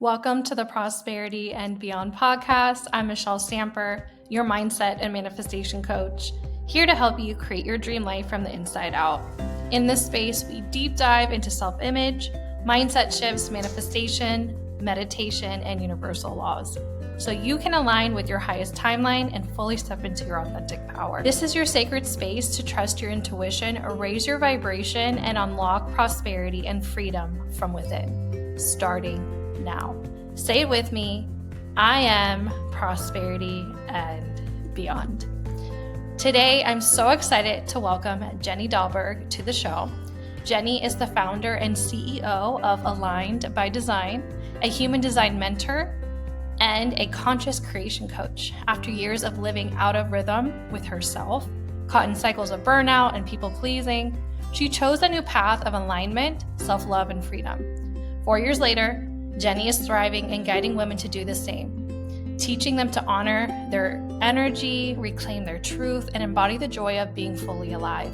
Welcome to the Prosperity and Beyond podcast. I'm Michelle Stamper, your mindset and manifestation coach, here to help you create your dream life from the inside out. In this space, we deep dive into self-image, mindset shifts, manifestation, meditation, and universal laws, so you can align with your highest timeline and fully step into your authentic power. This is your sacred space to trust your intuition, raise your vibration, and unlock prosperity and freedom from within, starting now. Say it with me. I am prosperity and beyond. Today, I'm so excited to welcome Jenny Dahlberg to the show. Jenny is the founder and CEO of Aligned by Design, a human design mentor, and a conscious creation coach. After years of living out of rhythm with herself, caught in cycles of burnout and people pleasing, she chose a new path of alignment, self-love, and freedom. 4 years later, Jenny is thriving and guiding women to do the same, teaching them to honor their energy, reclaim their truth, and embody the joy of being fully alive.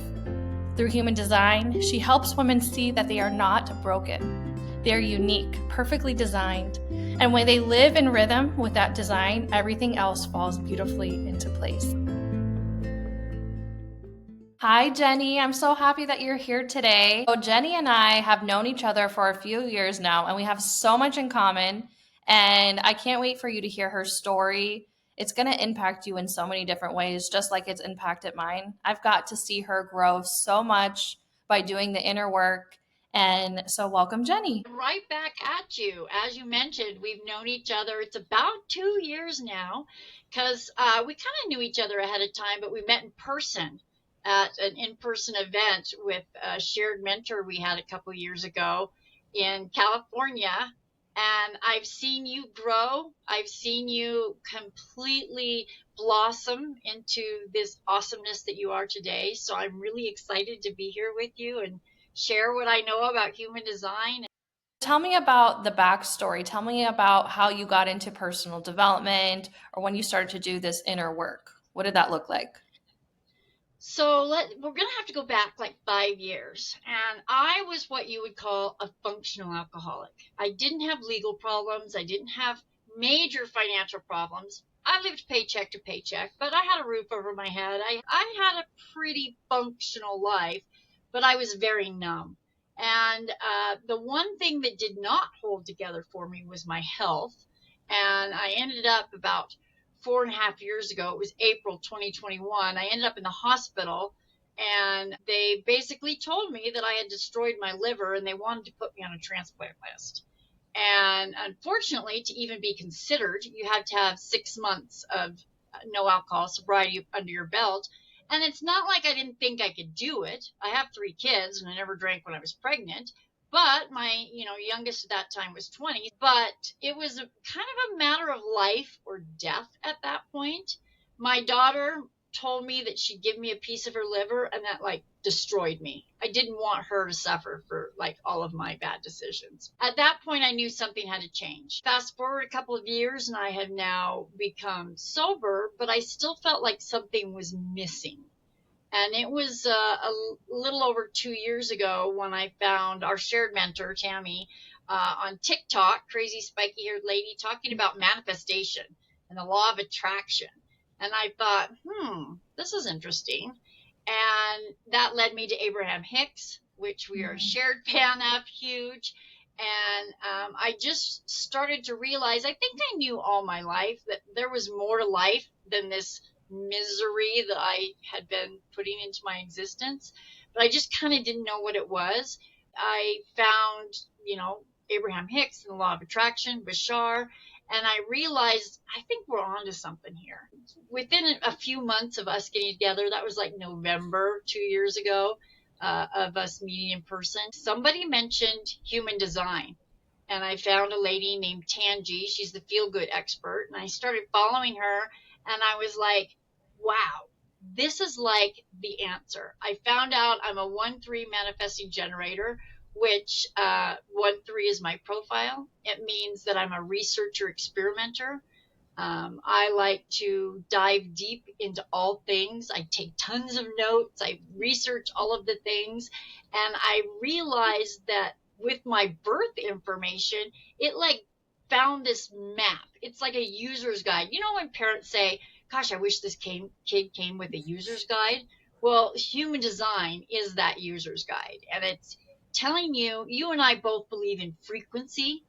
Through human design, she helps women see that they are not broken. They are unique, perfectly designed, and when they live in rhythm with that design, everything else falls beautifully into place. Hi, Jenny. I'm so happy that you're here today. So Jenny and I have known each other for a few years now, and we have so much in common. And I can't wait for you to hear her story. It's going to impact you in so many different ways, just like it's impacted mine. I've got to see her grow so much by doing the inner work. And so welcome, Jenny. Right back at you. As you mentioned, we've known each other. It's about 2 years now because we kind of knew each other ahead of time, but we met in person at an in-person event with a shared mentor we had a couple years ago in California. And I've seen you grow. I've seen you completely blossom into this awesomeness that you are today. So I'm really excited to be here with you and share what I know about human design. Tell me about the backstory. Tell me about how you got into personal development or when you started to do this inner work. What did that look like? So we're going to have to go back like 5 years. And I was what you would call a functional alcoholic. I didn't have legal problems. I didn't have major financial problems. I lived paycheck to paycheck, but I had a roof over my head. I had a pretty functional life, but I was very numb. And the one thing that did not hold together for me was my health. And I ended up about 4.5 years ago, it was April 2021, I ended up in the hospital, and they basically told me that I had destroyed my liver and they wanted to put me on a transplant list. And unfortunately, to even be considered, you had to have 6 months of no alcohol sobriety under your belt. And it's not like I didn't think I could do it. I have 3 kids and I never drank when I was pregnant. But my, youngest at that time was 20. But it was kind of a matter of life or death at that point. My daughter told me that she'd give me a piece of her liver, and that destroyed me. I didn't want her to suffer for all of my bad decisions. At that point, I knew something had to change. Fast forward a couple of years, and I had now become sober, but I still felt like something was missing. And it was a little over 2 years ago when I found our shared mentor, Tammy, on TikTok, crazy spiky haired lady, talking about manifestation and the law of attraction. And I thought, this is interesting. And that led me to Abraham Hicks, which we are a shared fan of, huge. And I just started to realize, I think I knew all my life that there was more to life than this misery that I had been putting into my existence, but I just kind of didn't know what it was. I found, Abraham Hicks and the law of attraction, Bashar, and I realized I think we're onto something here. Within a few months of us getting together, that was like November 2 years ago, of us meeting in person, somebody mentioned human design. And I found a lady named Tanji. She's the feel-good expert. And I started following her. And I was like, wow, this is like the answer. I found out I'm a 1-3 manifesting generator, which 1-3 is my profile. It means that I'm a researcher experimenter. I like to dive deep into all things. I take tons of notes. I research all of the things. And I realized that with my birth information, it found this map. It's like a user's guide. You know when parents say, gosh, I wish this kid came with a user's guide? Well, human design is that user's guide. And it's telling you, you and I both believe in frequency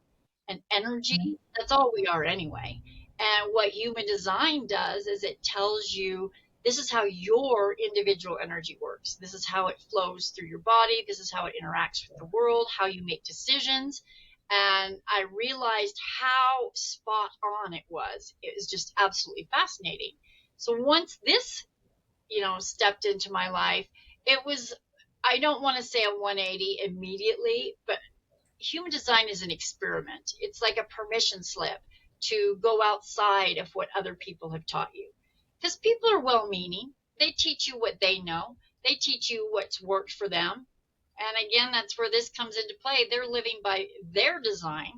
and energy. That's all we are anyway. And what human design does is it tells you this is how your individual energy works. This is how it flows through your body. This is how it interacts with the world, how you make decisions. And I realized how spot on it was. It was just absolutely fascinating. So once this, stepped into my life, it was, I don't want to say a 180 immediately, but human design is an experiment. It's like a permission slip to go outside of what other people have taught you. Because people are well meaning. They teach you what they know, they teach you what's worked for them. And again, that's where this comes into play. They're living by their design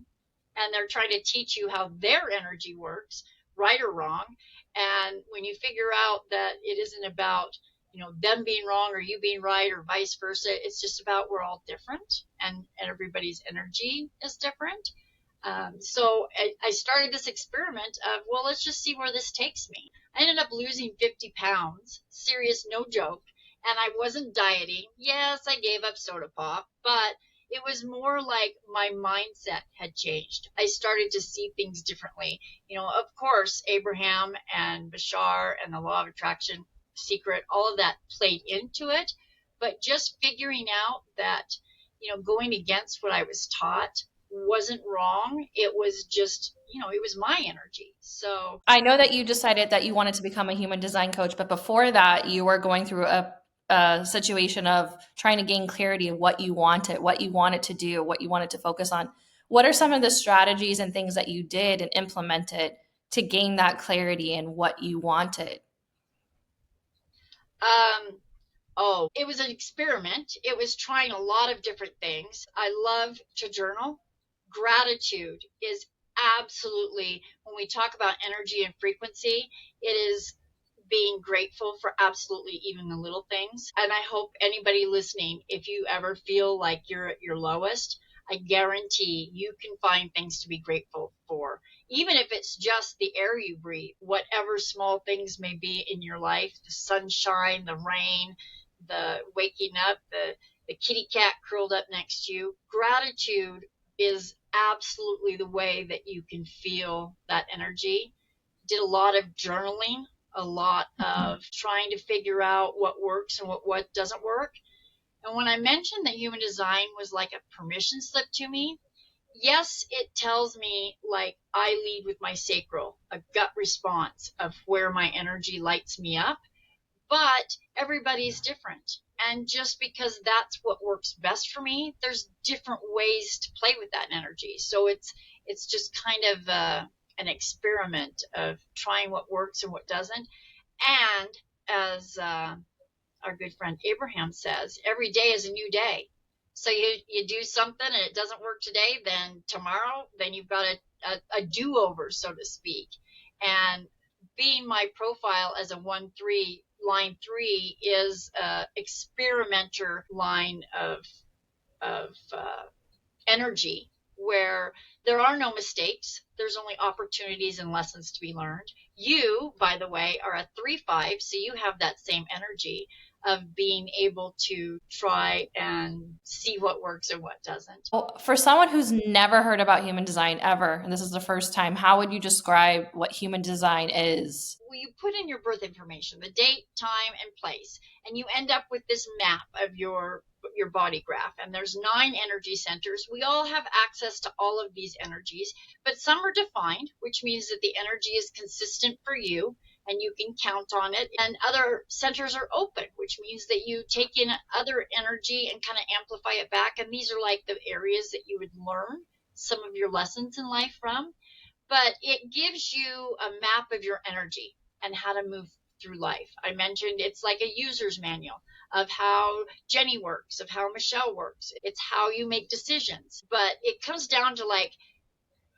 and they're trying to teach you how their energy works, right or wrong. And when you figure out that it isn't about them being wrong or you being right or vice versa, it's just about we're all different and everybody's energy is different. So I started this experiment of, well, let's just see where this takes me. I ended up losing 50 pounds, serious, no joke. And I wasn't dieting. Yes, I gave up soda pop, but it was more like my mindset had changed. I started to see things differently. Of course, Abraham and Bashar and the law of attraction, secret, all of that played into it. But just figuring out that, going against what I was taught wasn't wrong. It was just, it was my energy. So I know that you decided that you wanted to become a human design coach, but before that, you were going through a situation of trying to gain clarity of what you wanted to do, what you wanted to focus on. What are some of the strategies and things that you did and implemented to gain that clarity in what you wanted? it was an experiment. It was trying a lot of different things. I love to journal. Gratitude is absolutely, when we talk about energy and frequency, it is being grateful for absolutely even the little things. And I hope anybody listening, if you ever feel like you're at your lowest, I guarantee you can find things to be grateful for. Even if it's just the air you breathe, whatever small things may be in your life, the sunshine, the rain, the waking up, the kitty cat curled up next to you. Gratitude is absolutely the way that you can feel that energy. Did a lot of journaling, a lot of trying to figure out what works and what doesn't work. And when I mentioned that human design was like a permission slip to me, yes, it tells me like I lead with my sacral, a gut response of where my energy lights me up, but everybody's different. And just because that's what works best for me, there's different ways to play with that energy. So it's just kind of an experiment of trying what works and what doesn't. And as our good friend Abraham says, every day is a new day. So you do something and it doesn't work today, then tomorrow, then you've got a do-over, so to speak. And being my profile as a 1-3, line 3 is a experimenter line of energy where there are no mistakes. There's only opportunities and lessons to be learned. You, by the way, are a 3-5, so you have that same energy of being able to try and see what works and what doesn't. Well, for someone who's never heard about human design ever, and this is the first time, how would you describe what human design is? Well, you put in your birth information, the date, time, and place, and you end up with this map of your body graph. And there's 9 energy centers. We all have access to all of these energies, but some are defined, which means that the energy is consistent for you and you can count on it. And other centers are open, which means that you take in other energy and kind of amplify it back. And these are like the areas that you would learn some of your lessons in life from. But it gives you a map of your energy and how to move through life. I mentioned it's like a user's manual of how Jenny works, of how Michelle works. It's how you make decisions. But it comes down to like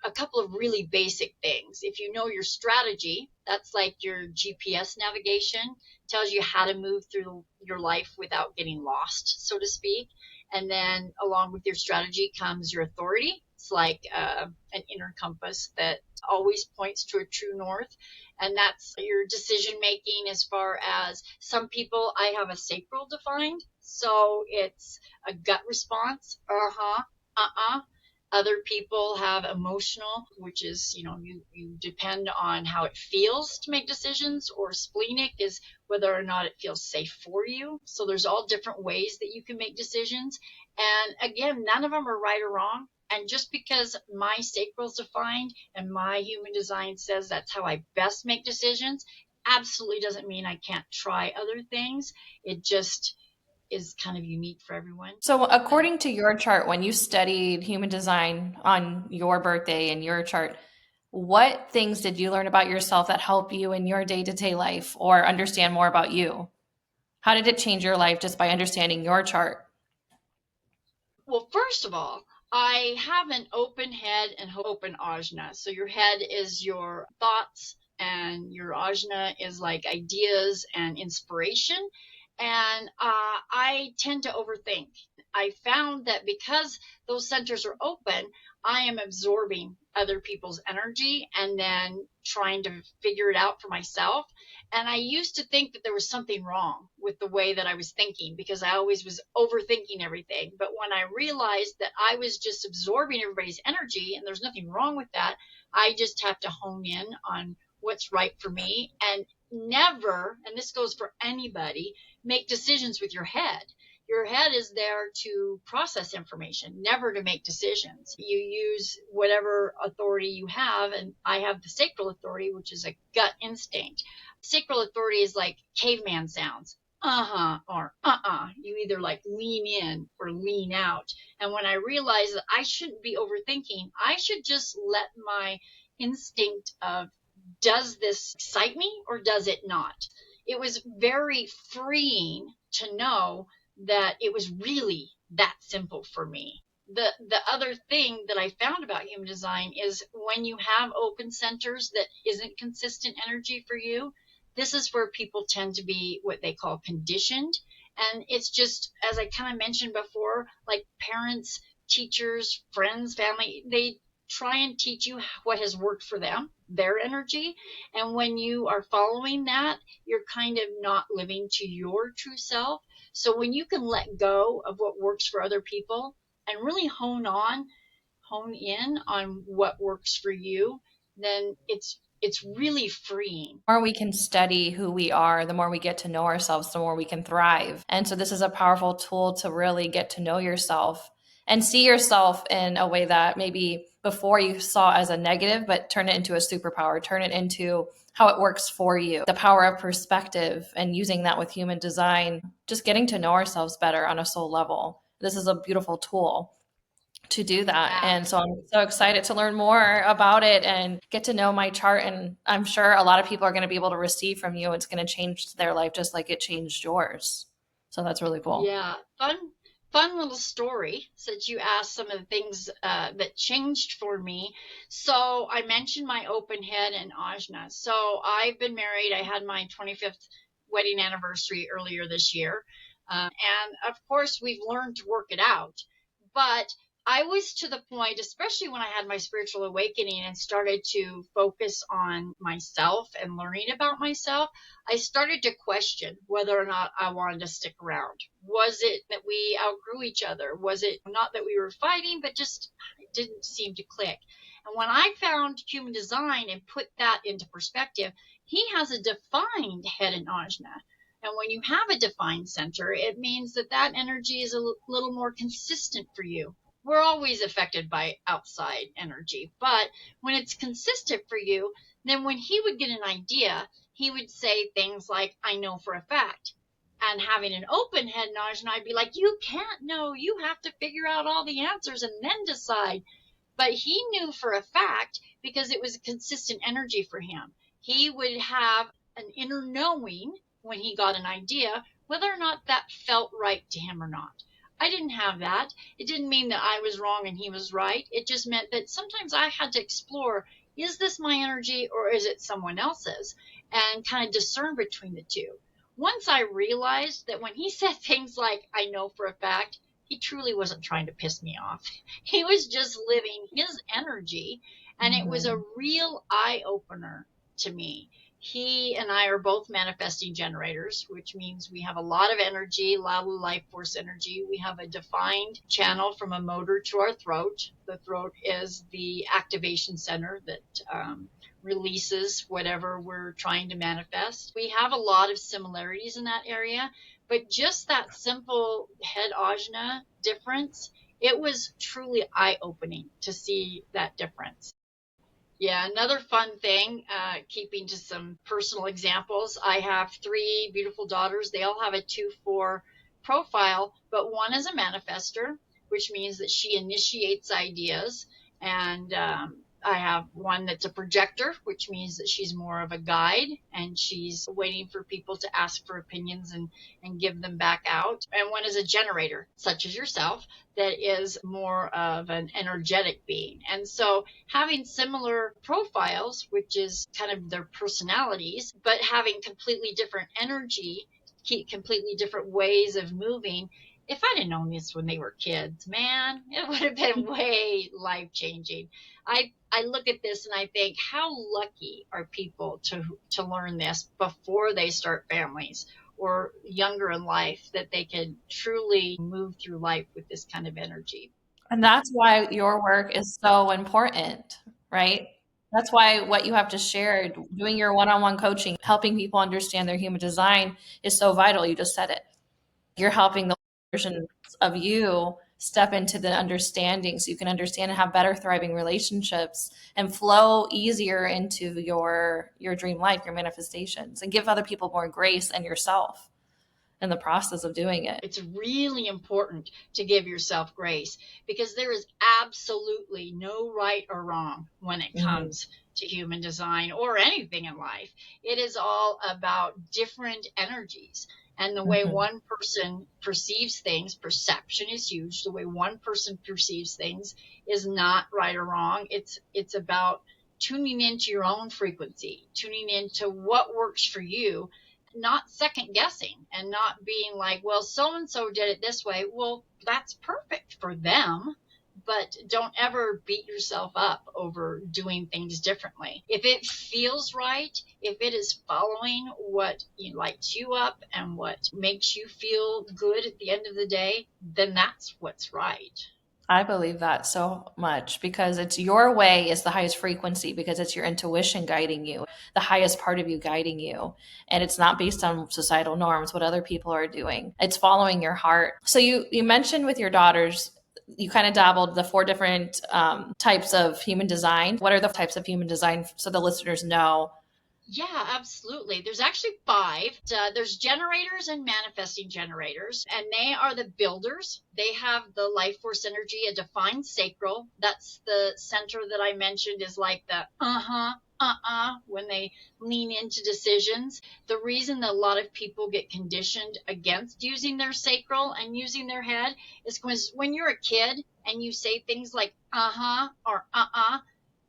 a couple of really basic things. If you know your strategy, that's like your GPS navigation, tells you how to move through your life without getting lost, so to speak. And then along with your strategy comes your authority. It's like an inner compass that always points to a true north. And that's your decision making as far as some people, I have a sacral defined. So it's a gut response. Uh-huh. Uh-uh. Other people have emotional, which is, you depend on how it feels to make decisions, or splenic is whether or not it feels safe for you. So there's all different ways that you can make decisions. And again, none of them are right or wrong. And just because my sacral is defined and my human design says that's how I best make decisions, absolutely doesn't mean I can't try other things. It just is kind of unique for everyone. So, according to your chart, when you studied human design on your birthday and your chart, what things did you learn about yourself that help you in your day-to-day life or understand more about you? How did it change your life just by understanding your chart? Well, first of all, I have an open head and open ajna. So your head is your thoughts, and your ajna is like ideas and inspiration. And I tend to overthink. I found that because those centers are open, I am absorbing other people's energy and then trying to figure it out for myself. And I used to think that there was something wrong with the way that I was thinking because I always was overthinking everything. But when I realized that I was just absorbing everybody's energy and there's nothing wrong with that, I just have to hone in on what's right for me and never, and this goes for anybody, make decisions with your head. Your head is there to process information, never to make decisions. You use whatever authority you have, and I have the sacral authority, which is a gut instinct. Sacral authority is like caveman sounds. Uh-huh or uh-uh. You either like lean in or lean out. And when I realized that I shouldn't be overthinking, I should just let my instinct of, does this excite me or does it not? It was very freeing to know that it was really that simple for me. The other thing that I found about human design is when you have open centers that isn't consistent energy for you, this is where people tend to be what they call conditioned. And it's just, as I kind of mentioned before, like parents, teachers, friends, family, they try and teach you what has worked for them, their energy. And when you are following that, you're kind of not living to your true self. So when you can let go of what works for other people and really hone in on what works for you, then it's really freeing. The more we can study who we are, the more we get to know ourselves, the more we can thrive. And so this is a powerful tool to really get to know yourself and see yourself in a way that maybe before you saw as a negative, but turn it into a superpower, turn it into how it works for you. The power of perspective and using that with human design, just getting to know ourselves better on a soul level. This is a beautiful tool to do that. Yeah. And so I'm so excited to learn more about it and get to know my chart. And I'm sure a lot of people are going to be able to receive from you. It's going to change their life just like it changed yours. So that's really cool. Yeah, fun little story since you asked some of the things that changed for me. So I mentioned my open head and ajna. So I've been married. I had my 25th wedding anniversary earlier this year. And of course, we've learned to work it out. But I was to the point, especially when I had my spiritual awakening and started to focus on myself and learning about myself, I started to question whether or not I wanted to stick around. Was it that we outgrew each other? Was it not that we were fighting, but just it didn't seem to click? And when I found human design and put that into perspective, he has a defined head and ajna. And when you have a defined center, it means that that energy is a little more consistent for you. We're always affected by outside energy, but when it's consistent for you, then when he would get an idea, he would say things like, I know for a fact. And having an open head knowledge, and I'd be like, you can't know. You have to figure out all the answers and then decide. But he knew for a fact because it was a consistent energy for him. He would have an inner knowing when he got an idea, whether or not that felt right to him or not. I didn't have that. It didn't mean that I was wrong and he was right. It just meant that sometimes I had to explore, is this my energy or is it someone else's? And kind of discern between the two. Once I realized that when he said things like, I know for a fact, he truly wasn't trying to piss me off. He was just living his energy, and it was a real eye opener to me. He and I are both manifesting generators, which means we have a lot of energy, a lot of life force energy. We have a defined channel from a motor to our throat. The throat is the activation center that releases whatever we're trying to manifest. We have a lot of similarities in that area, but just that simple head ajna difference, it was truly eye-opening to see that difference. Yeah, another fun thing, keeping to some personal examples, I have 3 beautiful daughters. They all have a 2-4 profile, but one is a manifester, which means that she initiates ideas. And I have one that's a projector, which means that she's more of a guide, and she's waiting for people to ask for opinions and give them back out. And one is a generator, such as yourself, that is more of an energetic being. And so having similar profiles, which is kind of their personalities, but having completely different energy, completely different ways of moving. If I'd have known this when they were kids, man, it would have been way life-changing. I look at this and I think, how lucky are people to learn this before they start families or younger in life, that they can truly move through life with this kind of energy. And that's why your work is so important, right? That's why what you have to share, doing your one-on-one coaching, helping people understand their human design is so vital. You just said it. You're helping the version of you step into the understanding so you can understand and have better thriving relationships and flow easier into your dream life, your manifestations, and give other people more grace and yourself in the process of doing it. It's really important to give yourself grace, because there is absolutely no right or wrong when it comes to human design or anything in life. It is all about different energies. And the way one person perceives things, perception is huge. The way one person perceives things is not right or wrong. It's about tuning into your own frequency, tuning into what works for you, not second guessing and not being like, well, so and so did it this way. Well, that's perfect for them, but don't ever beat yourself up over doing things differently. If it feels right, if it is following what lights you up and what makes you feel good at the end of the day, then that's what's right. I believe that so much, because it's your way is the highest frequency, because it's your intuition guiding you, the highest part of you guiding you. And it's not based on societal norms, what other people are doing. It's following your heart. So you mentioned with your daughters, you kind of dabbled the 4 different types of human design. What are the types of human design so the listeners know? Yeah, absolutely. There's actually 5. There's generators and manifesting generators, and they are the builders. They have the life force energy, a defined sacral. That's the center that I mentioned is like the when they lean into decisions. The reason that a lot of people get conditioned against using their sacral and using their head is because when you're a kid and you say things like or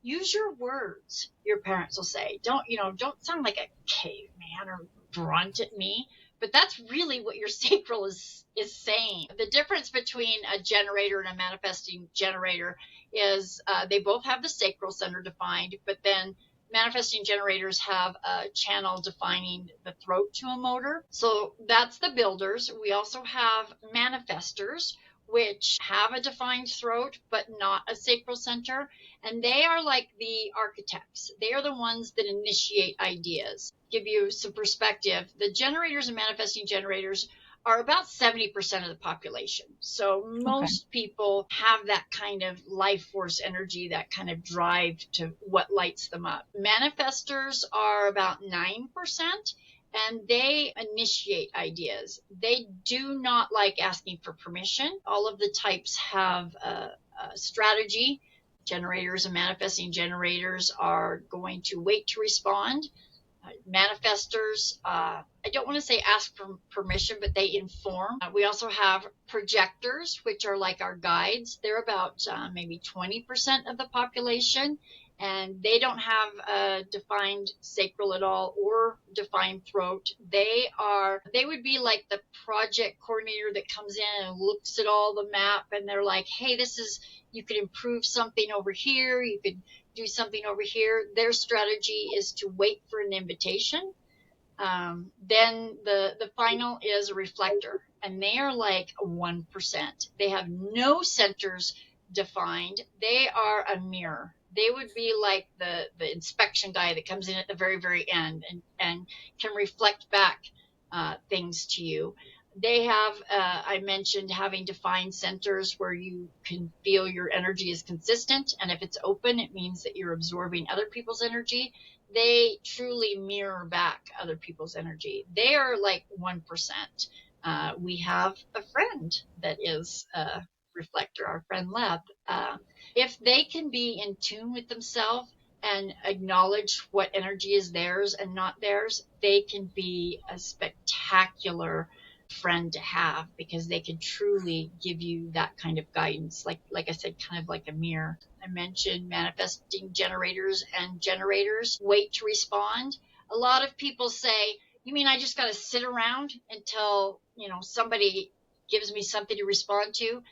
use your words, your parents will say. Don't sound like a caveman or grunt at me. But that's really what your sacral is saying. The difference between a generator and a manifesting generator is they both have the sacral center defined, but then manifesting generators have a channel defining the throat to a motor. So that's the builders. We also have manifestors, which have a defined throat but not a sacral center. And they are like the architects. They are the ones that initiate ideas. Give you some perspective. The generators and manifesting generators are about 70% of the population. So most people have that kind of life force energy, that kind of drive to what lights them up. Manifestors are about 9%. And they initiate ideas. They do not like asking for permission. All of the types have a strategy. Generators and manifesting generators are going to wait to respond. Manifestors, I don't want to say ask for permission, but they inform. We also have projectors, which are like our guides. They're about maybe 20% of the population. and they don't have a defined sacral at all or defined throat. They would be like the project coordinator that comes in and looks at all the map, and they're like, hey, you could improve something over here, you could do something over here. Their strategy is to wait for an invitation. Then the final is a reflector, and they are like 1%. They have no centers defined. They are a mirror. They would be like the inspection guy that comes in at the very, very end and can reflect back things to you. They have, I mentioned having defined centers where you can feel your energy is consistent. And if it's open, it means that you're absorbing other people's energy. They truly mirror back other people's energy. They are like 1%. We have a friend that is a reflector, our friend Leb. If they can be in tune with themselves and acknowledge what energy is theirs and not theirs, they can be a spectacular friend to have, because they can truly give you that kind of guidance. Like I said, kind of like a mirror. I mentioned manifesting generators and generators wait to respond. A lot of people say, you mean I just got to sit around until, somebody gives me something to respond to?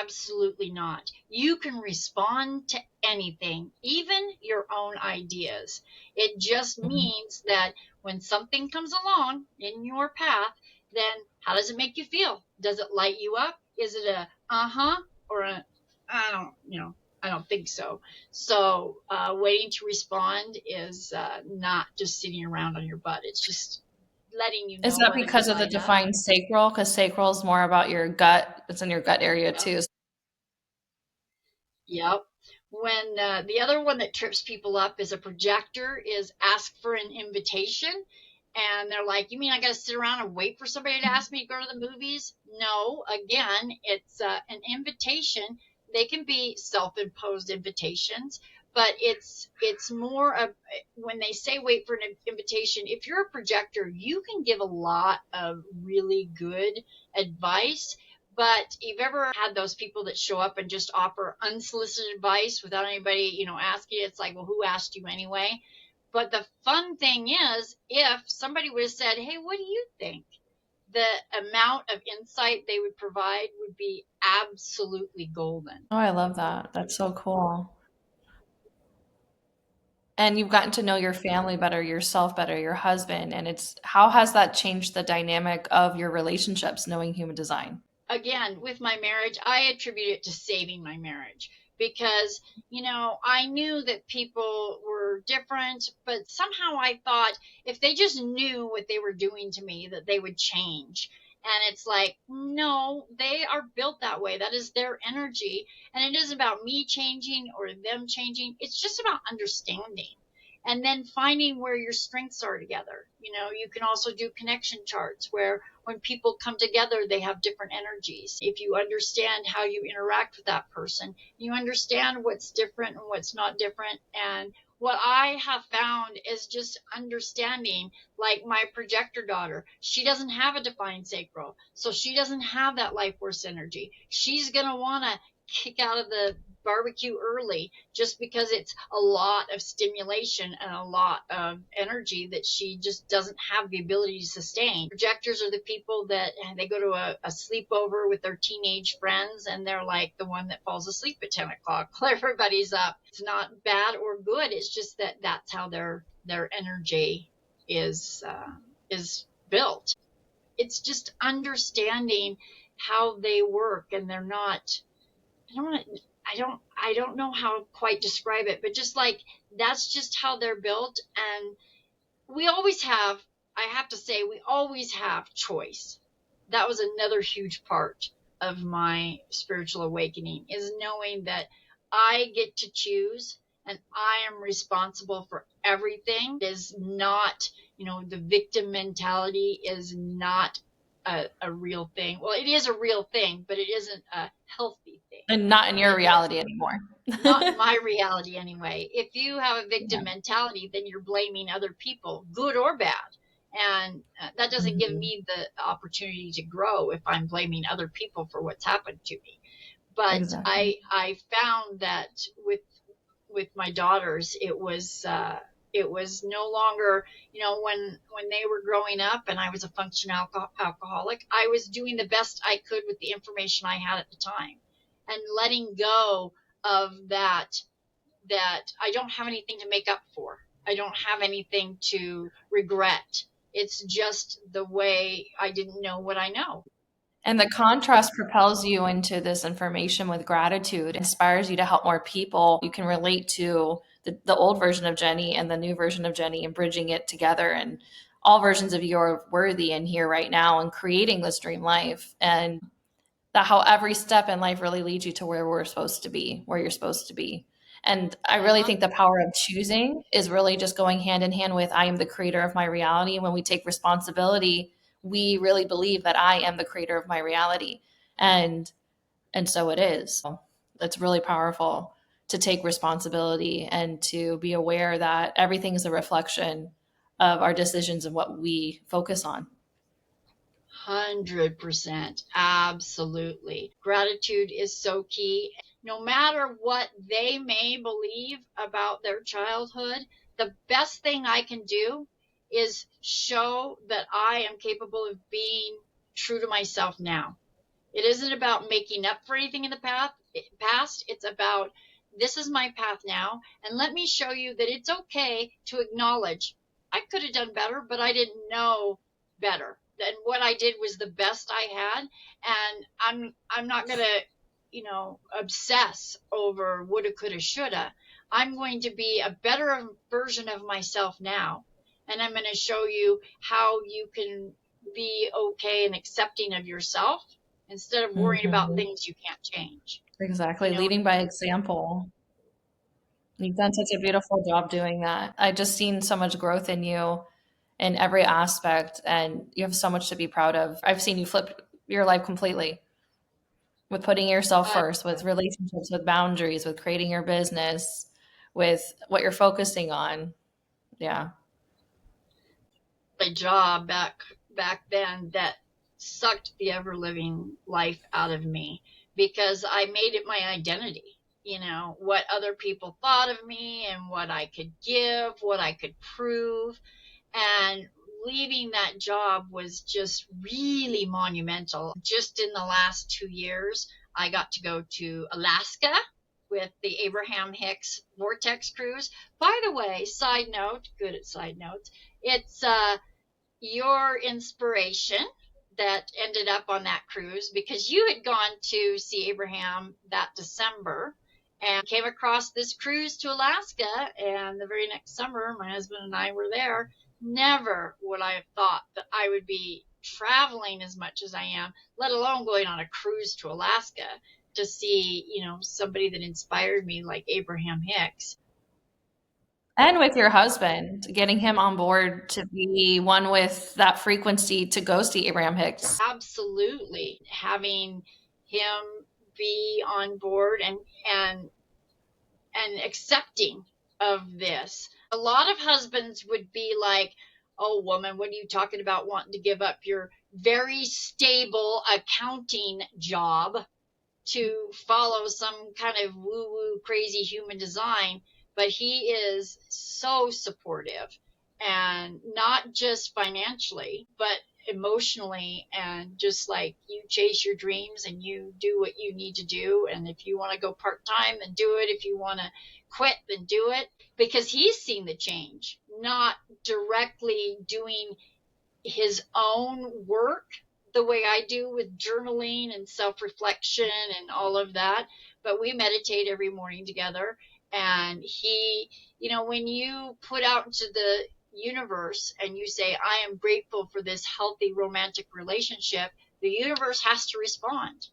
Absolutely not. You can respond to anything, even your own ideas. It just means that when something comes along in your path, then how does it make you feel? Does it light you up? Is it a uh-huh or a I don't think so. So waiting to respond is not just sitting around on your butt. It's just letting you Is know that whether you because of the light up. defined sacral? Because sacral is more about your gut. It's in your gut area Yep. too. Yep. When the other one that trips people up is a projector is ask for an invitation. And they're like, you mean I got to sit around and wait for somebody to ask me to go to the movies? No, again, it's an invitation. They can be self-imposed invitations, but it's more of, when they say wait for an invitation, if you're a projector, you can give a lot of really good advice. But you've ever had those people that show up and just offer unsolicited advice without anybody, asking? It's like, well, who asked you anyway? But the fun thing is, if somebody would have said, hey, what do you think? The amount of insight they would provide would be absolutely golden. Oh, I love that. That's so cool. And you've gotten to know your family better, yourself better, your husband, and it's how has that changed the dynamic of your relationships knowing human design? Again, with my marriage, I attribute it to saving my marriage, because, I knew that people were different, but somehow I thought if they just knew what they were doing to me, that they would change. And it's like, no, they are built that way. That is their energy. And it isn't about me changing or them changing. It's just about understanding and then finding where your strengths are together. You can also do connection charts where when people come together, they have different energies. If you understand how you interact with that person, you understand what's different and what's not different. And what I have found is just understanding, like my projector daughter, she doesn't have a defined sacral. So she doesn't have that life force energy. She's going to want to kick out of the barbecue early, just because it's a lot of stimulation and a lot of energy that she just doesn't have the ability to sustain. Projectors are the people that they go to a sleepover with their teenage friends, and they're like the one that falls asleep at 10 o'clock while everybody's up. It's not bad or good. It's just that that's how their energy is built. It's just understanding how they work, and they're not, I don't want to, I don't know how to quite describe it, but just like that's just how they're built. And we always have, I have to say, we always have choice. That was another huge part of my spiritual awakening, is knowing that I get to choose and I am responsible for everything. It is not, the victim mentality is not a real thing. Well, it is a real thing, but it isn't a healthy thing. And not in your It is reality anymore. not in my reality anyway. If you have a victim mentality, then you're blaming other people, good or bad. And that doesn't give Mhm. me the opportunity to grow if I'm blaming other people for what's happened to me. But Exactly. I found that with with my daughters, it was no longer, when they were growing up and I was a functional alcoholic, I was doing the best I could with the information I had at the time, and letting go of that I don't have anything to make up for. I don't have anything to regret. It's just the way I didn't know what I know. And the contrast propels you into this information with gratitude, inspires you to help more people. You can relate to the old version of Jenny and the new version of Jenny and bridging it together. And all versions of you are worthy in here right now and creating this dream life. And that how every step in life really leads you to where we're supposed to be, where you're supposed to be. And I really think the power of choosing is really just going hand in hand with I am the creator of my reality. When we take responsibility, we really believe that I am the creator of my reality. And so it is. It's really powerful to take responsibility and to be aware that everything is a reflection of our decisions and what we focus on. 100%. Absolutely. Gratitude is so key. No matter what they may believe about their childhood, the best thing I can do is show that I am capable of being true to myself now. It isn't about making up for anything in the past. It's about this is my path now. And let me show you that it's okay to acknowledge I could have done better, but I didn't know better. And what I did was the best I had. And I'm not going to, obsess over woulda, coulda, shoulda. I'm going to be a better version of myself now. And I'm going to show you how you can be okay and accepting of yourself instead of worrying about things you can't change. Exactly. Leading by example. You've done such a beautiful job doing that. I just seen so much growth in you in every aspect, and you have so much to be proud of. I've seen you flip your life completely with putting yourself Uh, first, with relationships, with boundaries, with creating your business, with what you're focusing on. Yeah. a job back then that sucked the ever living life out of me because I made it my identity. What other people thought of me and what I could give, what I could prove. And leaving that job was just really monumental. Just in the last 2 years, I got to go to Alaska with the Abraham Hicks Vortex cruise. By the way, side note, good at side notes, it's your inspiration that ended up on that cruise because you had gone to see Abraham that December and came across this cruise to Alaska. And the very next summer, my husband and I were there. Never would I have thought that I would be traveling as much as I am, let alone going on a cruise to Alaska to see, somebody that inspired me like Abraham Hicks. And with your husband, getting him on board to be one with that frequency to go see Abraham Hicks. Absolutely. Having him be on board and accepting of this. A lot of husbands would be like, "Oh, woman, what are you talking about wanting to give up your very stable accounting job to follow some kind of woo woo crazy human design?" But he is so supportive, and not just financially, but emotionally, and just like you chase your dreams and you do what you need to do. And if you want to go part time, then do it. If you want to quit, then do it, because he's seen the change, not directly doing his own work the way I do with journaling and self reflection and all of that. But we meditate every morning together. And when you put out into the universe and you say, I am grateful for this healthy romantic relationship, the universe has to respond.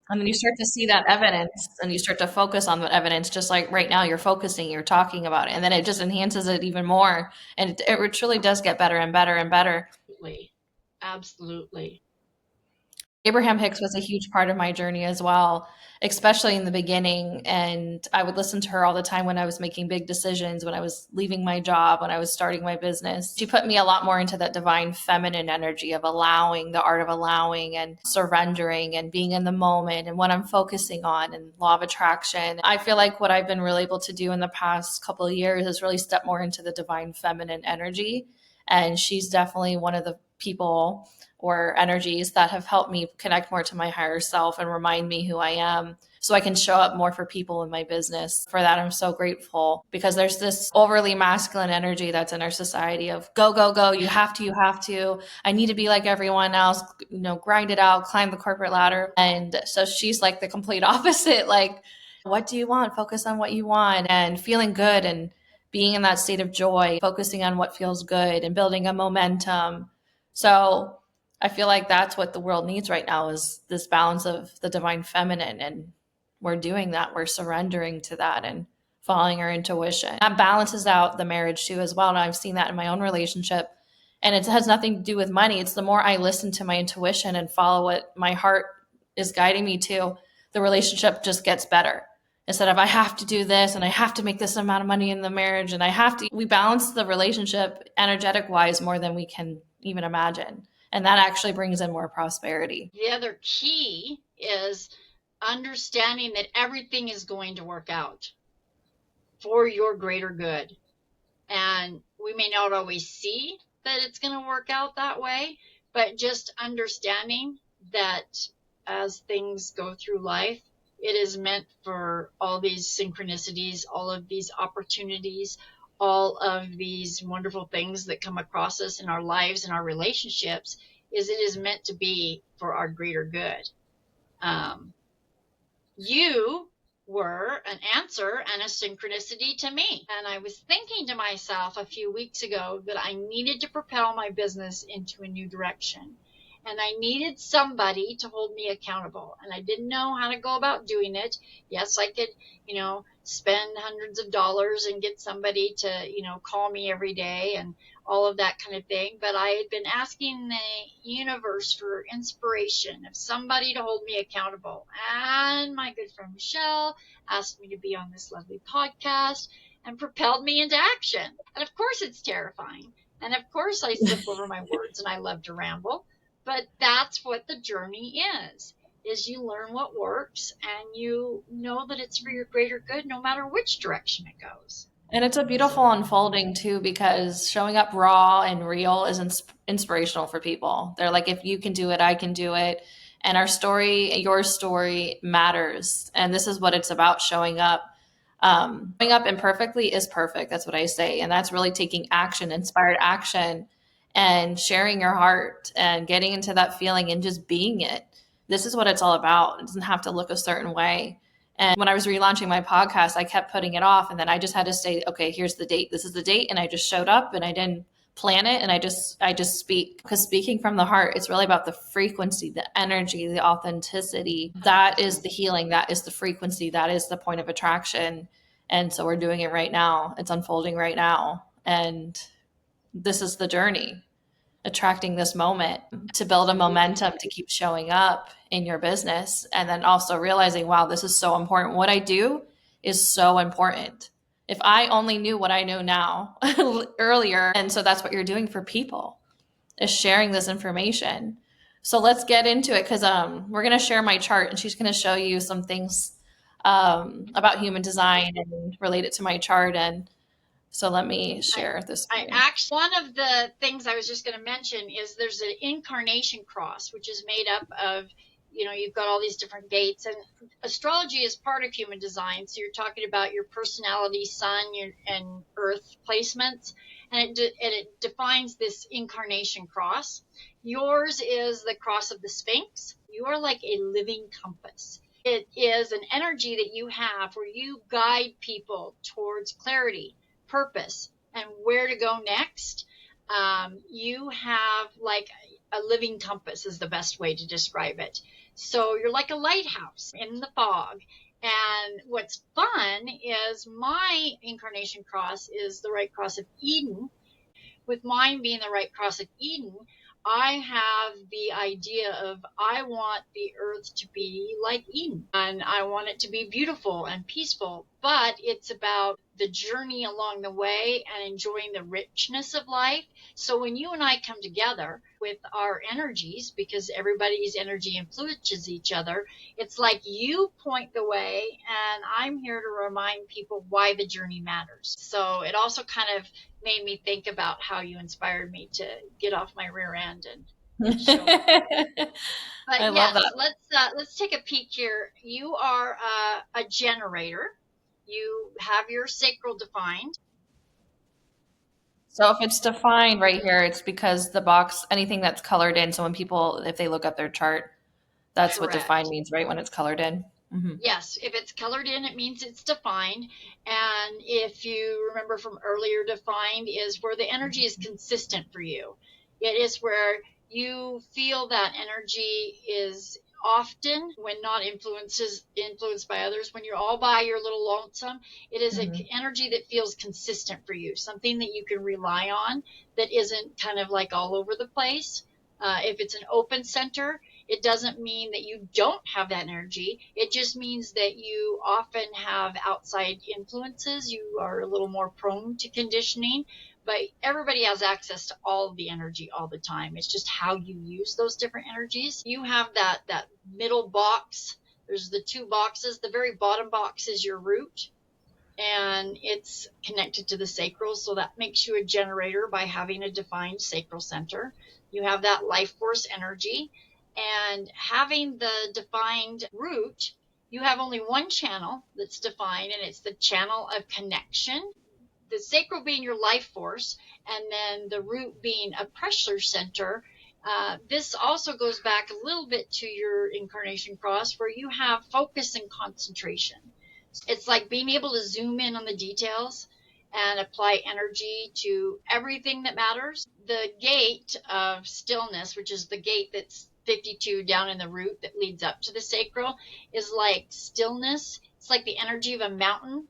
And then you start to see that evidence and you start to focus on that evidence, just like right now you're focusing, you're talking about it, and then it just enhances it even more. And it truly does get better and better and better. Absolutely. Absolutely. Abraham Hicks was a huge part of my journey as well, especially in the beginning. And I would listen to her all the time when I was making big decisions, when I was leaving my job, when I was starting my business. She put me a lot more into that divine feminine energy of allowing, the art of allowing and surrendering and being in the moment and what I'm focusing on and law of attraction. I feel like what I've been really able to do in the past couple of years is really step more into the divine feminine energy. And she's definitely one of the people or energies that have helped me connect more to my higher self and remind me who I am so I can show up more for people in my business. For that, I'm so grateful because there's this overly masculine energy that's in our society of go, go, go. You have to, you have to. I need to be like everyone else, grind it out, climb the corporate ladder. And so she's like the complete opposite. Like, what do you want? Focus on what you want and feeling good and being in that state of joy, focusing on what feels good and building a momentum. So I feel like that's what the world needs right now is this balance of the divine feminine. And we're doing that. We're surrendering to that and following our intuition. That balances out the marriage too as well. And I've seen that in my own relationship. And it has nothing to do with money. It's the more I listen to my intuition and follow what my heart is guiding me to, the relationship just gets better. Instead of I have to do this and I have to make this amount of money in the marriage and we balance the relationship energetic wise more than we can even imagine. And that actually brings in more prosperity. The other key is understanding that everything is going to work out for your greater good. And we may not always see that it's going to work out that way, but just understanding that as things go through life, it is meant for all these synchronicities, all of these opportunities, all of these wonderful things that come across us in our lives and our relationships, it is meant to be for our greater good. You were an answer and a synchronicity to me. And I was thinking to myself a few weeks ago that I needed to propel my business into a new direction. And I needed somebody to hold me accountable. And I didn't know how to go about doing it. Yes, I could, spend hundreds of dollars and get somebody to, call me every day and all of that kind of thing. But I had been asking the universe for inspiration of somebody to hold me accountable. And my good friend Michelle asked me to be on this lovely podcast and propelled me into action. And of course it's terrifying. And of course I slip over my words and I love to ramble. But that's what the journey is you learn what works and you know that it's for your greater good no matter which direction it goes. And it's a beautiful unfolding too, because showing up raw and real is inspirational for people. They're like, if you can do it, I can do it. And our story, your story matters. And this is what it's about, showing up. Showing up imperfectly is perfect. That's what I say. And that's really taking action, inspired action, and sharing your heart and getting into that feeling and just being it. This is what it's all about. It doesn't have to look a certain way. And when I was relaunching my podcast, I kept putting it off. And then I just had to say, okay, here's the date. This is the date. And I just showed up and I didn't plan it. And I just speak, because speaking from the heart, it's really about the frequency, the energy, the authenticity. That is the healing. That is the frequency. That is the point of attraction. And so we're doing it right now. It's unfolding right now. And this is the journey, attracting this moment to build a momentum to keep showing up in your business. And then also realizing, wow, this is so important. What I do is so important. If I only knew what I know now earlier. And so that's what you're doing for people, is sharing this information. So let's get into it, because we're going to share my chart and she's going to show you some things about human design and relate it to my chart. And so let me share this. One of the things I was just going to mention is there's an incarnation cross, which is made up of, you've got all these different dates, and astrology is part of human design. So you're talking about your personality, sun, and earth placements, and it defines this incarnation cross. Yours is the cross of the Sphinx. You are like a living compass. It is an energy that you have where you guide people towards clarity, purpose, and where to go next. You have like a living compass is the best way to describe it. So you're like a lighthouse in the fog. And what's fun is my incarnation cross is the right cross of Eden. With mine being the right cross of Eden, I have the idea of I want the earth to be like Eden, and I want it to be beautiful and peaceful, but it's about the journey along the way and enjoying the richness of life. So when you and I come together with our energies, because everybody's energy influences each other, it's like you point the way and I'm here to remind people why the journey matters. So it also kind of made me think about how you inspired me to get off my rear end and show up. But I love yes, that. let's take a peek here. You are a generator. You have your sacral defined. So if it's defined right here, it's because the box, anything that's colored in. So when people, if they look up their chart, that's what defined Correct. means, right? When it's colored in. Hmm. Yes, if it's colored in, it means it's defined. And if you remember from earlier, defined is where the energy is consistent for you. It is where you feel that energy is often, when not influenced by others, when you're all by your little lonesome, it is an Hmm. energy that feels consistent for you, something that you can rely on, that isn't kind of like all over the place. If it's an open center, it doesn't mean that you don't have that energy. It just means that you often have outside influences. You are a little more prone to conditioning, but everybody has access to all of the energy all the time. It's just how you use those different energies. You have that middle box. There's the two boxes. The very bottom box is your root, and it's connected to the sacral. So that makes you a generator by having a defined sacral center. You have that life force energy, and having the defined root, you have only one channel that's defined, and it's the channel of connection. The sacral being your life force, and then the root being a pressure center. This also goes back a little bit to your incarnation cross, where you have focus and concentration. It's like being able to zoom in on the details and apply energy to everything that matters. The gate of stillness, which is the gate that's 52 down in the root that leads up to the sacral, is like stillness. It's like the energy of a mountain.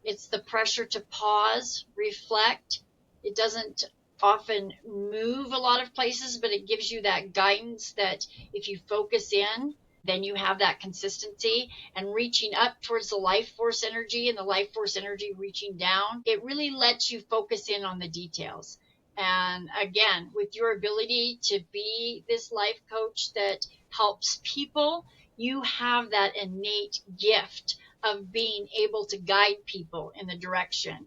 It's the pressure to pause, reflect. It doesn't often move a lot of places, but it gives you that guidance that if you focus in, then you have that consistency, and reaching up towards the life force energy and the life force energy reaching down. It really lets you focus in on the details. And again, with your ability to be this life coach that helps people, you have that innate gift of being able to guide people in the direction.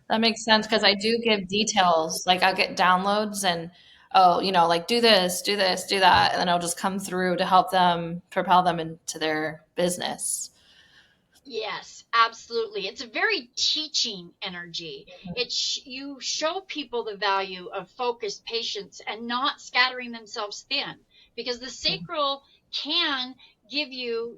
That makes sense because I do give details. Like I'll get downloads and, oh, like do this, do this, do that. And then I'll just come through to help them propel them into their business. Yes, absolutely. It's a very teaching energy. You show people the value of focus, patience, and not scattering themselves thin, because the sacral can give you,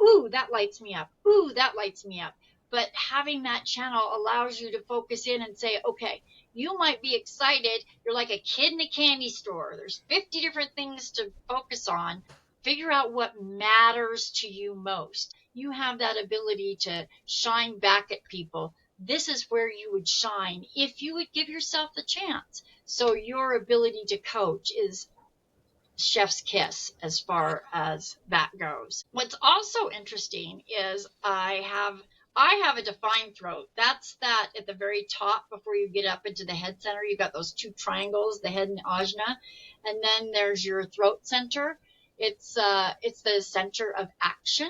ooh, that lights me up. Ooh, that lights me up. But having that channel allows you to focus in and say, okay, you might be excited. You're like a kid in a candy store. There's 50 different things to focus on. Figure out what matters to you most. You have that ability to shine back at people. This is where you would shine if you would give yourself the chance. So your ability to coach is chef's kiss as far as that goes. What's also interesting is I have a defined throat. That's that at the very top before you get up into the head center. You've got those two triangles, the head and ajna, and then there's your throat center. It's the center of action.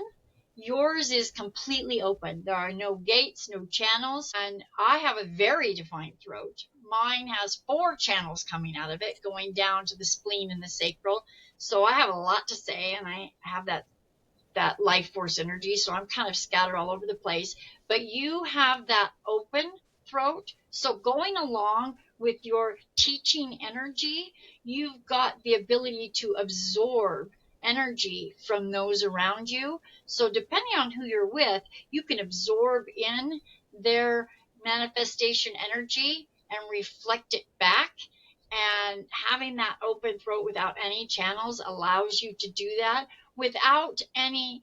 Yours is completely open. There are no gates, no channels, and I have a very defined throat. Mine has 4 channels coming out of it, going down to the spleen and the sacral. So I have a lot to say, and I have that life force energy. So I'm kind of scattered all over the place. But you have that open throat. So going along with your teaching energy, you've got the ability to absorb energy from those around you. So depending on who you're with, you can absorb in their manifestation energy and reflect it back. And having that open throat without any channels allows you to do that without any.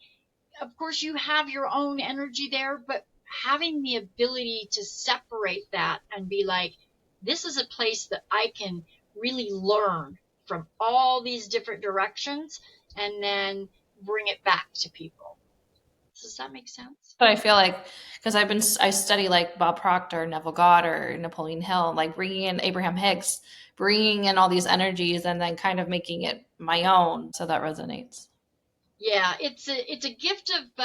Of course, you have your own energy there, but having the ability to separate that and be like, this is a place that I can really learn from all these different directions and then bring it back to people. Does that make sense? But I feel like because I study like Bob Proctor, Neville Goddard, Napoleon Hill, like bringing in Abraham Hicks, bringing in all these energies and then kind of making it my own. So that resonates. Yeah, it's a gift of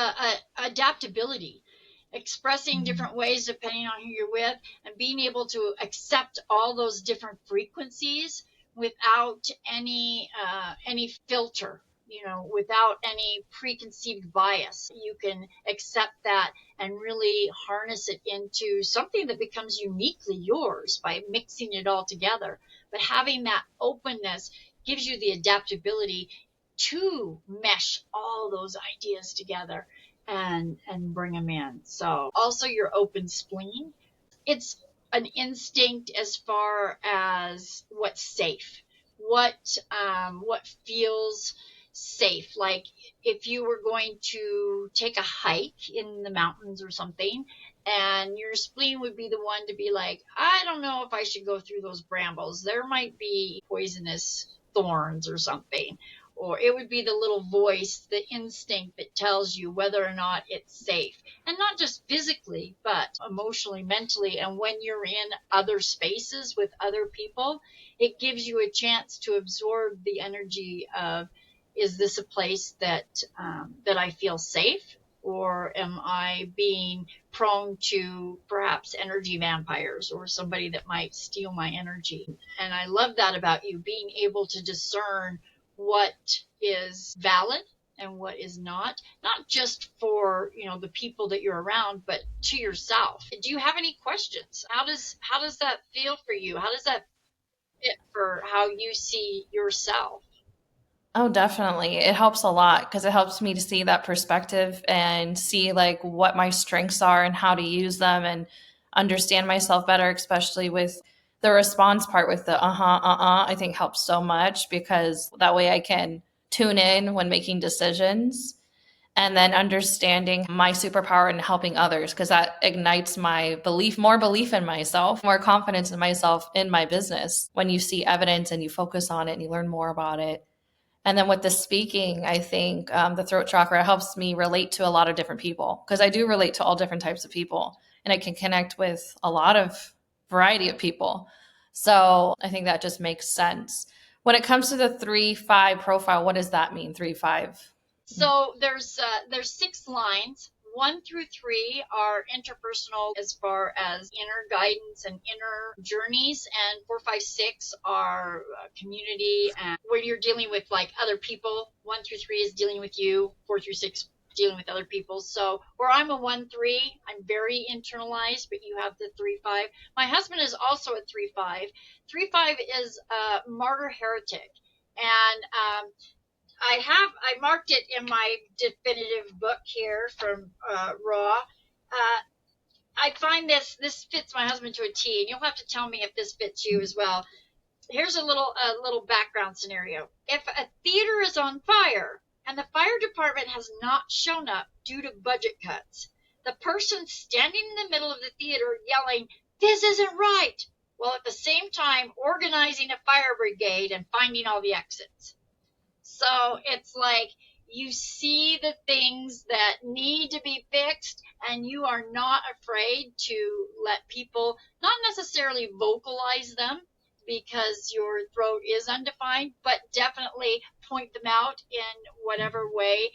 adaptability, expressing different ways depending on who you're with, and being able to accept all those different frequencies without any filter, without any preconceived bias. You can accept that and really harness it into something that becomes uniquely yours by mixing it all together. But having that openness gives you the adaptability to mesh all those ideas together and bring them in. So also your open spleen. It's an instinct as far as what's safe, what feels safe. Like if you were going to take a hike in the mountains or something, and your spleen would be the one to be like, I don't know if I should go through those brambles. There might be poisonous thorns or something. Or it would be the little voice, the instinct that tells you whether or not it's safe. And not just physically, but emotionally, mentally. And when you're in other spaces with other people, it gives you a chance to absorb the energy of, is this a place that I feel safe? Or am I being prone to perhaps energy vampires or somebody that might steal my energy? And I love that about you, being able to discern what is valid and what is not just for the people that you're around, but to yourself. Do you have any questions? How does that feel for you? How does that fit for how you see yourself? Oh, definitely. It helps a lot because it helps me to see that perspective and see like what my strengths are and how to use them and understand myself better, especially with the response part with the I think helps so much because that way I can tune in when making decisions and then understanding my superpower and helping others because that ignites my more belief in myself, more confidence in myself in my business when you see evidence and you focus on it and you learn more about it. And then with the speaking, I think the throat chakra helps me relate to a lot of different people because I do relate to all different types of people and I can connect with a lot of variety of people. So I think that just makes sense. When it comes to the 3-5 profile, what does that mean, 3-5? So there's 6 lines. 1 through 3 are interpersonal as far as inner guidance and inner journeys, and 4, 5, 6 are community and where you're dealing with like other people. 1 through 3 is dealing with you. 4 through 6 dealing with other people. So where I'm a 1, 3, I'm very internalized, but you have the 3, 5. My husband is also a 3, 5. 3, 5 is a martyr heretic, and I marked it in my definitive book here from Raw. I find this fits my husband to a T, and you'll have to tell me if this fits you as well. Here's a little background scenario. If a theater is on fire and the fire department has not shown up due to budget cuts, the person standing in the middle of the theater yelling, "This isn't right," while at the same time organizing a fire brigade and finding all the exits. So it's like you see the things that need to be fixed, and you are not afraid to let people not necessarily vocalize them because your throat is undefined, but definitely point them out in whatever way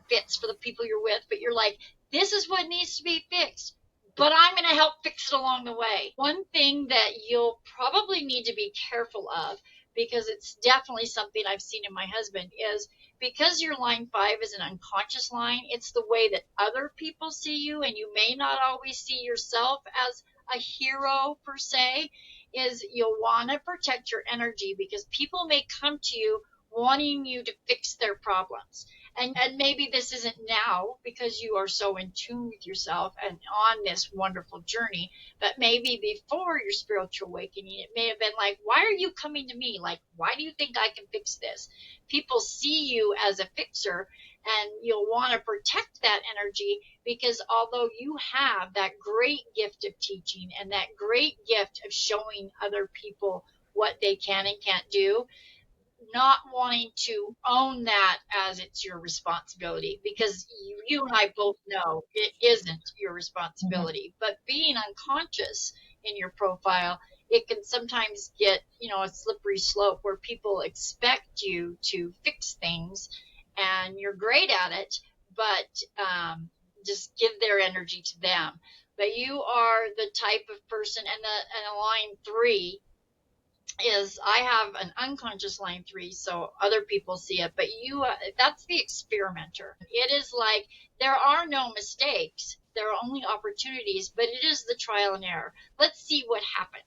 fits for the people you're with. But you're like, this is what needs to be fixed, but I'm going to help fix it along the way. One thing that you'll probably need to be careful of, because it's definitely something I've seen in my husband, is because your line 5 is an unconscious line, it's the way that other people see you, and you may not always see yourself as a hero per se, is you'll want to protect your energy because people may come to you wanting you to fix their problems. And maybe this isn't now because you are so in tune with yourself and on this wonderful journey, but maybe before your spiritual awakening, it may have been like, why are you coming to me? Like, why do you think I can fix this? People see you as a fixer, and you'll want to protect that energy because although you have that great gift of teaching and that great gift of showing other people what they can and can't do, not wanting to own that as it's your responsibility, because you and I both know it isn't your responsibility. But being unconscious in your profile, it can sometimes get, a slippery slope where people expect you to fix things and you're great at it, but just give their energy to them. But you are the type of person, and a line 3 is, I have an unconscious line 3, so other people see it, but that's the experimenter. It is like, there are no mistakes, there are only opportunities, but it is the trial and error. Let's see what happens.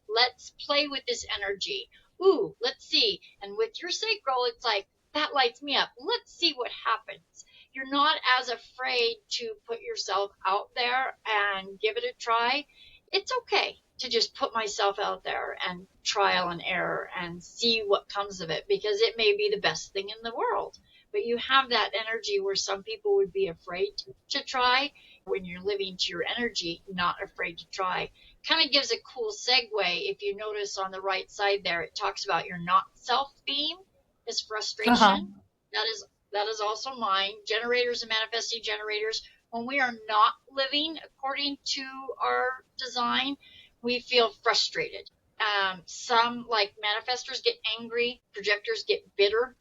Let's play with this energy. Ooh, let's see. And with your sacral, it's like, that lights me up. Let's see what happens. You're not as afraid to put yourself out there and give it a try. It's okay to just put myself out there and trial and error and see what comes of it, because it may be the best thing in the world. But you have that energy where some people would be afraid to try. When you're living to your energy, not afraid to try. Kind of gives a cool segue. If you notice on the right side there, it talks about your not self theme is frustration. That is also mine. Generators and manifesting generators, when we are not living according to our design, we feel frustrated. Some, like manifestors, get angry, projectors get bitter,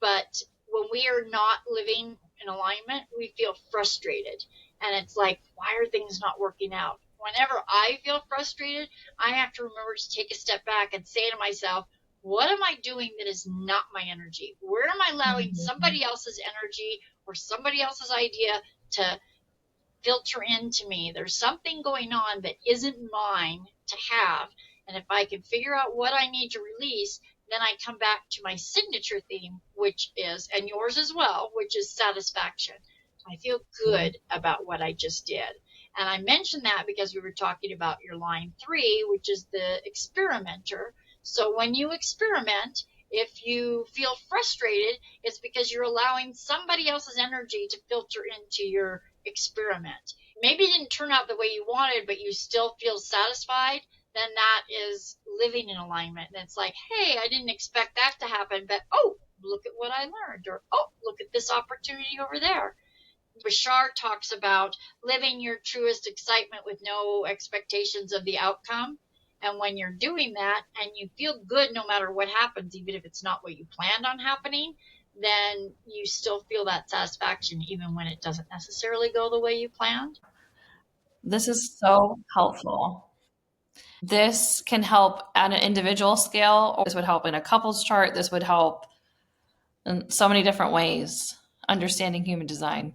but when we are not living in alignment, we feel frustrated. And it's like, why are things not working out? Whenever I feel frustrated, I have to remember to take a step back and say to myself, what am I doing that is not my energy? Where am I allowing somebody else's energy or somebody else's idea to filter into me? There's something going on that isn't mine to have. And if I can figure out what I need to release, then I come back to my signature theme, which is, and yours as well, which is satisfaction. I feel good about what I just did. And I mentioned that because we were talking about your line 3, which is the experimenter. So when you experiment, if you feel frustrated, it's because you're allowing somebody else's energy to filter into your experiment. Maybe it didn't turn out the way you wanted, but you still feel satisfied, then that is living in alignment. And it's like, hey, I didn't expect that to happen, but oh, look at what I learned, or oh, look at this opportunity over there. Bashar talks about living your truest excitement with no expectations of the outcome. And when you're doing that and you feel good no matter what happens, even if it's not what you planned on happening, then you still feel that satisfaction even when it doesn't necessarily go the way you planned. This is so helpful. This can help at an individual scale, or this would help in a couples chart. This would help in so many different ways, understanding human design.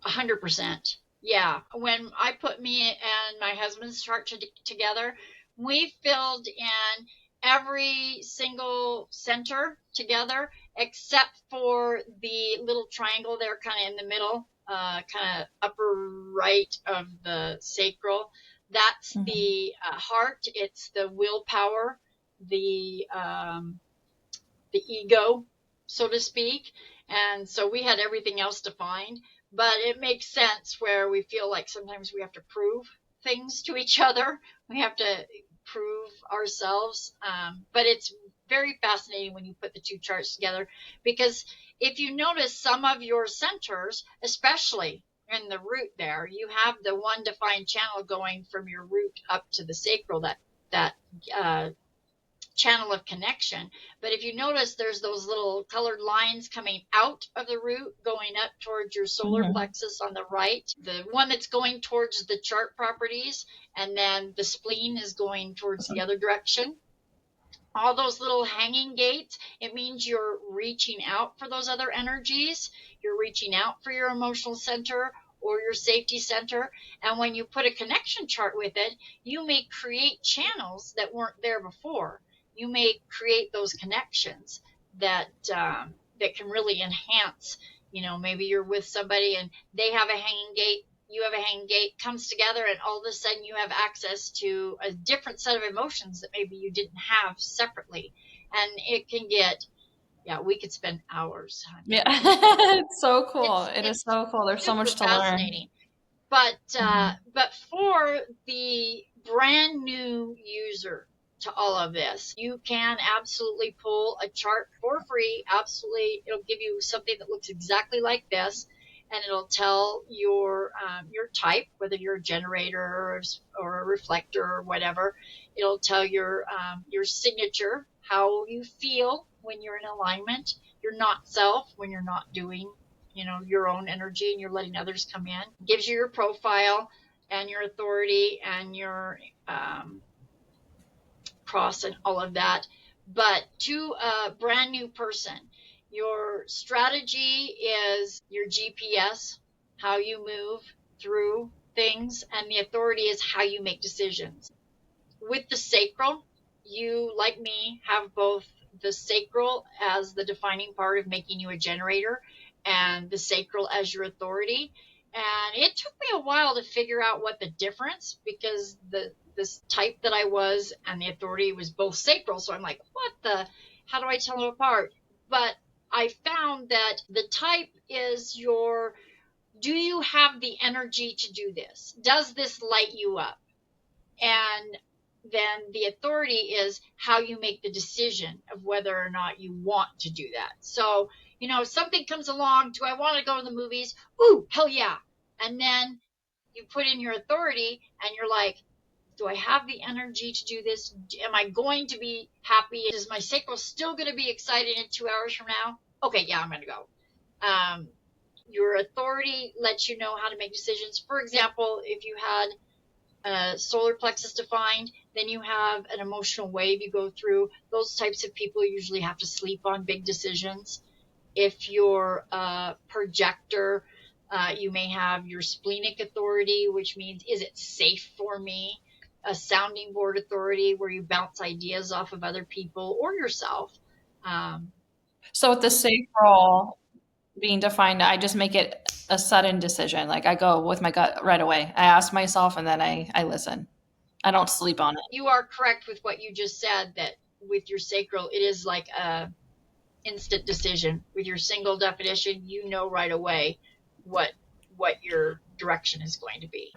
100%. Yeah. When I put me and my husband's chart together, we filled in every single center together except for the little triangle there, kind of in the middle, kind of upper right of the sacral. That's the heart. It's the willpower, the ego, so to speak. And so we had everything else defined, but it makes sense where we feel like sometimes we have to prove things to each other. We have to prove ourselves. But it's very fascinating when you put the two charts together, because if you notice some of your centers, especially in the root there, you have the one defined channel going from your root up to the sacral, that channel of connection. But if you notice, there's those little colored lines coming out of the root going up towards your solar plexus on the right, the one that's going towards the chart properties, and then the spleen is going towards the other direction. All those little hanging gates, it means you're reaching out for those other energies. You're reaching out for your emotional center or your safety center. And when you put a connection chart with it, you may create channels that weren't there before. You may create those connections that can really enhance. Maybe you're with somebody and they have a hanging gate, you have a hanging gate, comes together, and all of a sudden you have access to a different set of emotions that maybe you didn't have separately. And it can get, we could spend hours. Yeah, it's so cool. It is so cool. There's so much to fascinating. Learn. But for the brand new user, to all of this. You can absolutely pull a chart for free. Absolutely, it'll give you something that looks exactly like this, and it'll tell your type, whether you're a generator or a reflector or whatever. It'll tell your signature, how you feel when you're in alignment, your not self when you're not doing your own energy and you're letting others come in. It gives you your profile and your authority and your cross and all of that. But to a brand new person, your strategy is your GPS, how you move through things, and the authority is how you make decisions. With the sacral, you, like me, have both the sacral as the defining part of making you a generator and the sacral as your authority. And it took me a while to figure out what the difference, because this type that I was and the authority was both sacral. So I'm like, how do I tell them apart? But I found that the type is do you have the energy to do this? Does this light you up? And then the authority is how you make the decision of whether or not you want to do that. So, if something comes along, do I want to go to the movies? Ooh, hell yeah. And then you put in your authority and you're like, do I have the energy to do this? Am I going to be happy? Is my sacral still going to be excited in 2 hours from now? Okay, yeah, I'm going to go. Your authority lets you know how to make decisions. For example, if you had solar plexus defined, then you have an emotional wave you go through. Those types of people usually have to sleep on big decisions. If you're a projector, you may have your splenic authority, which means, is it safe for me? A sounding board authority, where you bounce ideas off of other people or yourself. So with the sacral being defined, I just make it a sudden decision. Like I go with my gut right away. I ask myself and then I listen. I don't sleep on it. You are correct with what you just said, that with your sacral, it is like a instant decision. With your single definition, you know right away what your direction is going to be.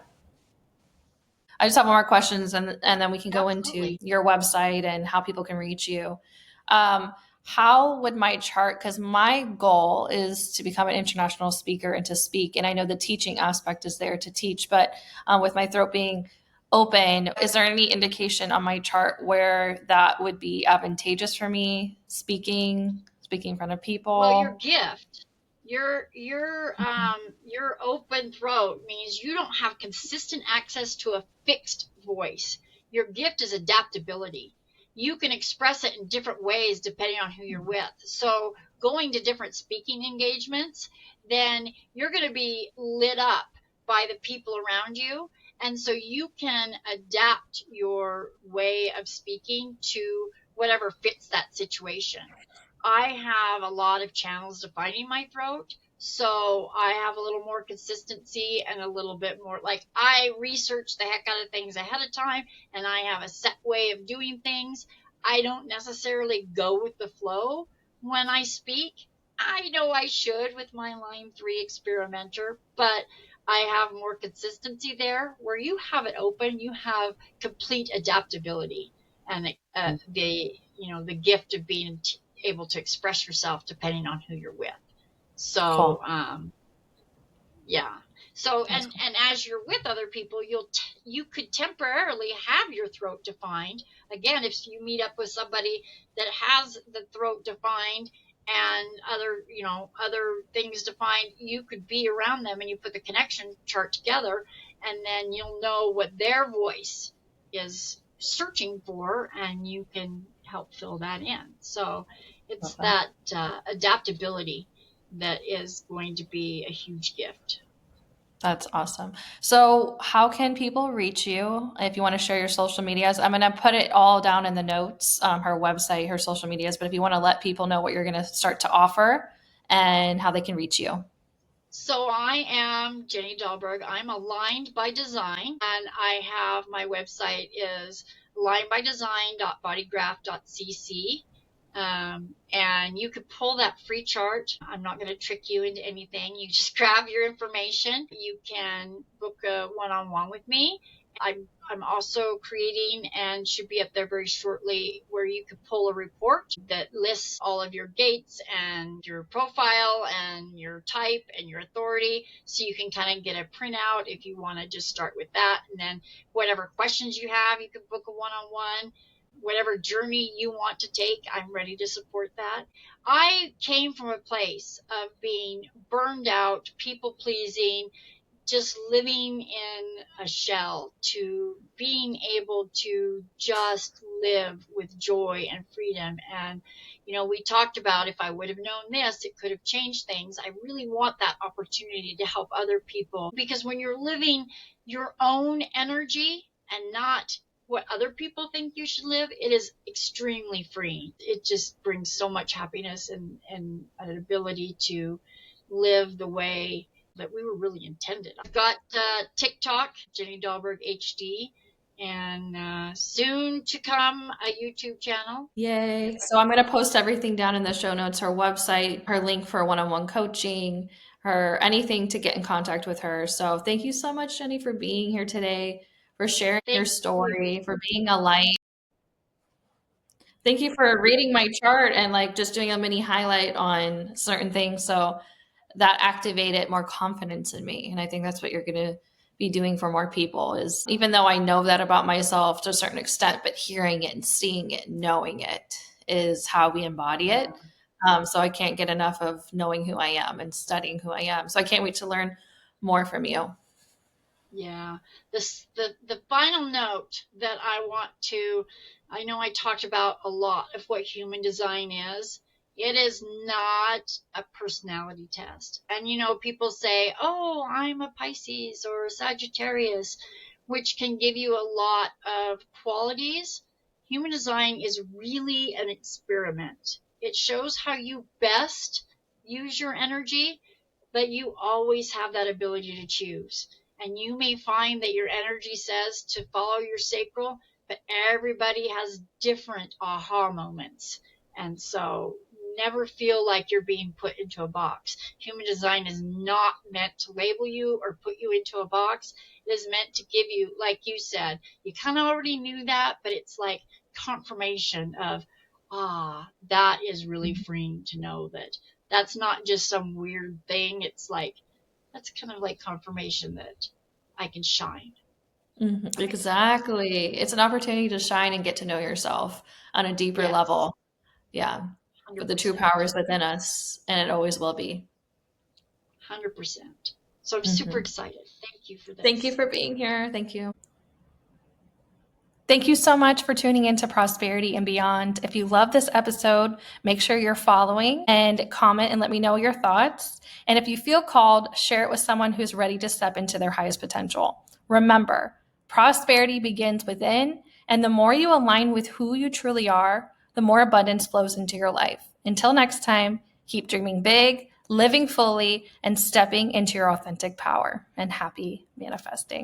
I just have more questions and then we can go Absolutely. into your website and how people can reach you. How would my chart, because my goal is to become an international speaker and to speak, and I know the teaching aspect is there to teach, but with my throat being open, is there any indication on my chart where that would be advantageous for me, speaking in front of people? Well, your gift, your open throat means you don't have consistent access to a fixed voice. Your gift is adaptability. You can express it in different ways depending on who you're with. So going to different speaking engagements, then you're going to be lit up by the people around you. And so you can adapt your way of speaking to whatever fits that situation. I have a lot of channels defining my throat, so I have a little more consistency and a little bit more, like, I research the heck out of things ahead of time, and I have a set way of doing things. I don't necessarily go with the flow when I speak. I know I should with my line 3 experimenter, but I have more consistency there. Where you have it open, you have complete adaptability and the gift of being able to express yourself depending on who you're with. So, cool. Yeah. So, and as you're with other people, you could temporarily have your throat defined. Again, if you meet up with somebody that has the throat defined and other things defined, you could be around them and you put the connection chart together, and then you'll know what their voice is searching for, and you can help fill that in. So it's that adaptability that is going to be a huge gift. That's awesome. So how can people reach you if you want to share your social medias? I'm going to put it all down in the notes, her website, her social medias, but if you want to let people know what you're going to start to offer and how they can reach you. So I am Jenny Dahlberg. I'm Aligned by Design, and I have my website is alignedbydesign.bodygraph.cc. And you could pull that free chart. I'm not going to trick you into anything. You just grab your information. You can book a one-on-one with me, I'm also creating, and should be up there very shortly, where you could pull a report that lists all of your gates and your profile and your type and your authority, so you can kind of get a printout if you want to just start with that. And then whatever questions you have, you can book a one-on-one. Whatever journey you want to take, I'm ready to support that. I came from a place of being burned out, people pleasing, just living in a shell, to being able to just live with joy and freedom. And, we talked about, if I would have known this, it could have changed things. I really want that opportunity to help other people, because when you're living your own energy and not what other people think you should live, it is extremely freeing. It just brings so much happiness and an ability to live the way that we were really intended. I've got TikTok, Jenny Dahlberg HD, and soon to come a YouTube channel. Yay. So I'm going to post everything down in the show notes, her website, her link for one-on-one coaching, her anything to get in contact with her. So thank you so much, Jenny, for being here today, for sharing your Thank you. story, for being a light. Thank you for reading my chart and like just doing a mini highlight on certain things. So that activated more confidence in me. And I think that's what you're going to be doing for more people, is even though I know that about myself to a certain extent, but hearing it and seeing it, knowing it is how we embody it. So I can't get enough of knowing who I am and studying who I am. So I can't wait to learn more from you. Yeah. The final note that I know I talked about a lot of what human design is. It is not a personality test. And people say, "Oh, I'm a Pisces or a Sagittarius," which can give you a lot of qualities. Human design is really an experiment. It shows how you best use your energy, but you always have that ability to choose. And you may find that your energy says to follow your sacral, but everybody has different aha moments. And so never feel like you're being put into a box. Human design is not meant to label you or put you into a box. It is meant to give you, like you said, you kind of already knew that, but it's like confirmation of, that is really freeing to know that that's not just some weird thing. It's like, that's kind of like confirmation that I can shine. Exactly. It's an opportunity to shine and get to know yourself on a deeper Yes, level. Yeah. For the true 100%. power is within us, and it always will be. 100%. So I'm super Mhm. excited. Thank you for Thank you this. for being here. Thank you. Thank you so much for tuning into Prosperity and Beyond. If you love this episode, make sure you're following and comment and let me know your thoughts. And if you feel called, share it with someone who's ready to step into their highest potential. Remember, prosperity begins within, and the more you align with who you truly are, the more abundance flows into your life. Until next time, keep dreaming big, living fully, and stepping into your authentic power. And happy manifesting.